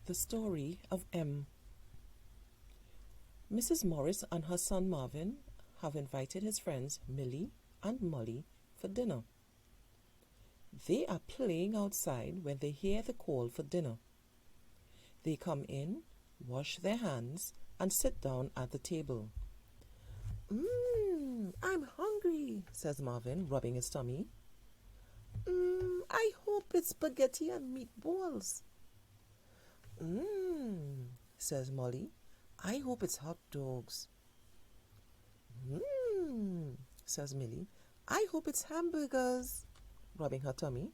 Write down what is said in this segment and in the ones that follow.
The story of M. Mrs. Morris and her son Marvin have invited his friends Millie and Molly for dinner. They are playing outside when they hear the call for dinner. They come in, wash their hands, and sit down at the table. I'm hungry, says Marvin, rubbing his tummy. I hope it's spaghetti and meatballs. Says Molly. I hope it's hot dogs. Says Millie. I hope it's hamburgers, rubbing her tummy.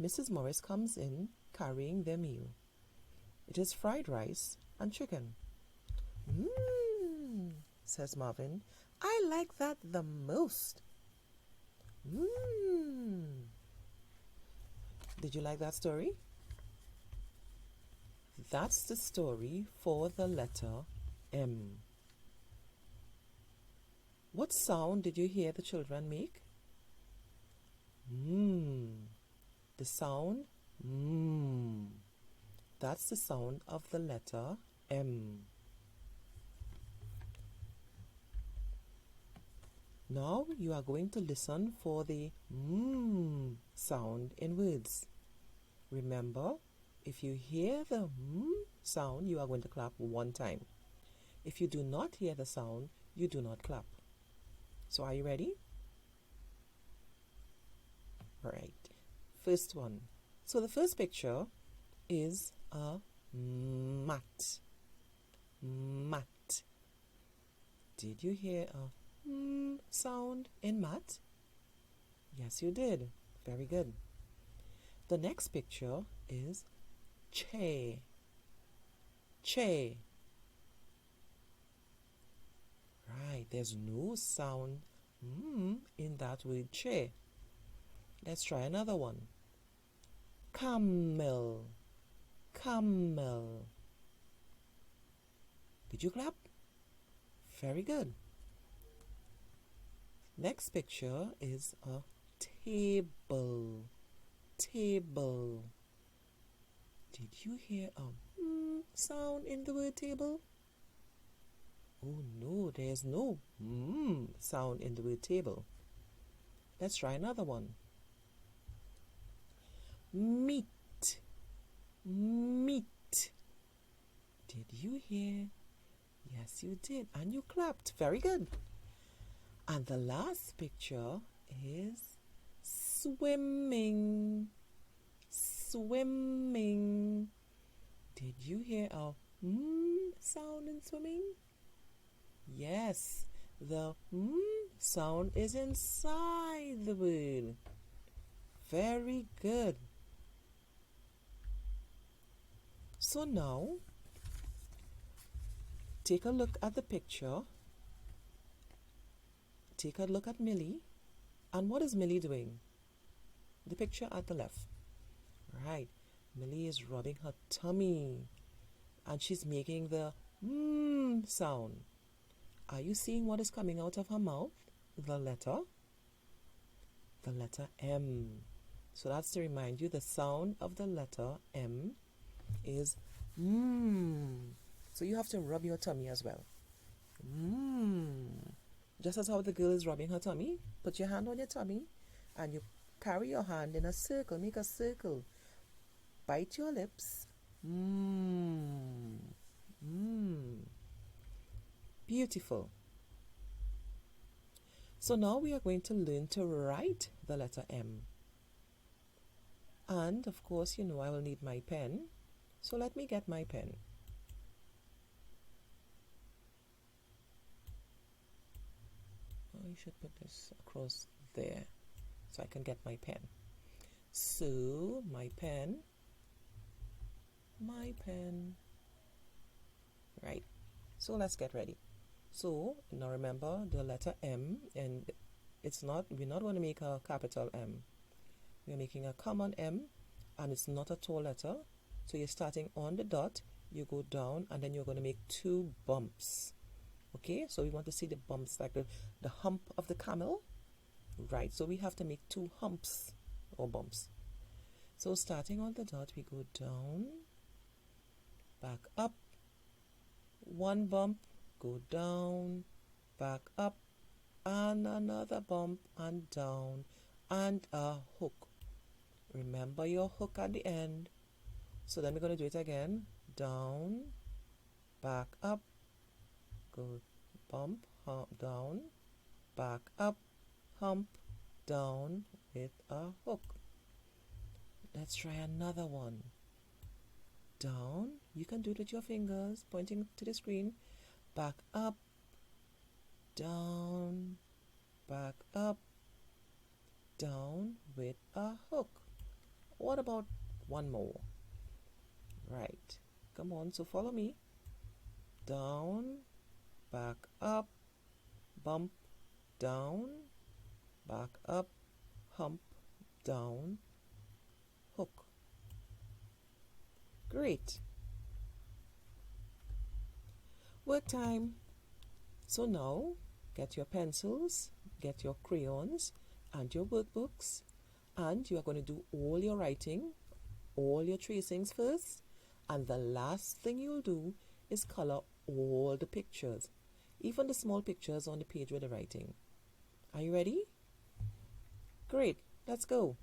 Mrs. Morris comes in carrying their meal. It is fried rice and chicken. Says Marvin. I like that the most. Did you like that story? That's the story for the letter M. What sound did you hear the children make? The sound That's the sound of the letter M. Now you are going to listen for the sound in words. Remember, if you hear the sound, you are going to clap one time. If you do not hear the sound, you do not clap. So are you ready? All right. First one. So the first picture is a mat. Mat. Did you hear a sound in mat? Yes, you did. Very good. The next picture is chair. Chair. Right, there's no sound in that word chair. Let's try another one. Camel. Camel. Did you clap? Very good. Next picture is a table. Table. Did you hear a sound in the word table? Oh no, there's no sound in the word table. Let's try another one. Meat. Meat. Did you hear? Yes, you did. And you clapped. Very good. And the last picture is swimming. Swimming. Did you hear a sound in swimming? Yes, the sound is inside the word. Very good. So now, take a look at the picture. Take a look at Millie. And what is Millie doing? The picture at the left. Right. Millie is rubbing her tummy. And she's making the sound. Are you seeing what is coming out of her mouth? The letter? The letter M. So that's to remind you the sound of the letter M is So you have to rub your tummy as well. Just as how the girl is rubbing her tummy, put your hand on your tummy and you carry your hand in a circle. Make a circle. Bite your lips. Beautiful. So now we are going to learn to write the letter M. And of course, you know I will need my pen. So let me get my pen. I should put this across there so I can get my pen. So my pen. Right. So let's get ready. So now remember the letter M, and we're not going to make a capital M. We're making a common M, and it's not a tall letter. So you're starting on the dot, you go down, and then you're going to make two bumps. Okay, so we want to see the bumps, like the hump of the camel. Right, so we have to make two humps or bumps. So starting on the dot, we go down, back up, one bump, go down, back up, and another bump and down, and a hook. Remember your hook at the end. So then we're going to do it again. Down, back up, go bump, hump, down, back up, hump, down with a hook. Let's try another one. Down, you can do it with your fingers pointing to the screen. Back up, down, back up, down with a hook. What about one more? Right, come on, so follow me. Down, back up, bump, down, back up, hump, down, hook. Great. Work time. So now, get your pencils, get your crayons, and your workbooks, and you are going to do all your writing, all your tracings first, and the last thing you'll do is color all the pictures, even the small pictures on the page with the writing. Are you ready? Great, let's go.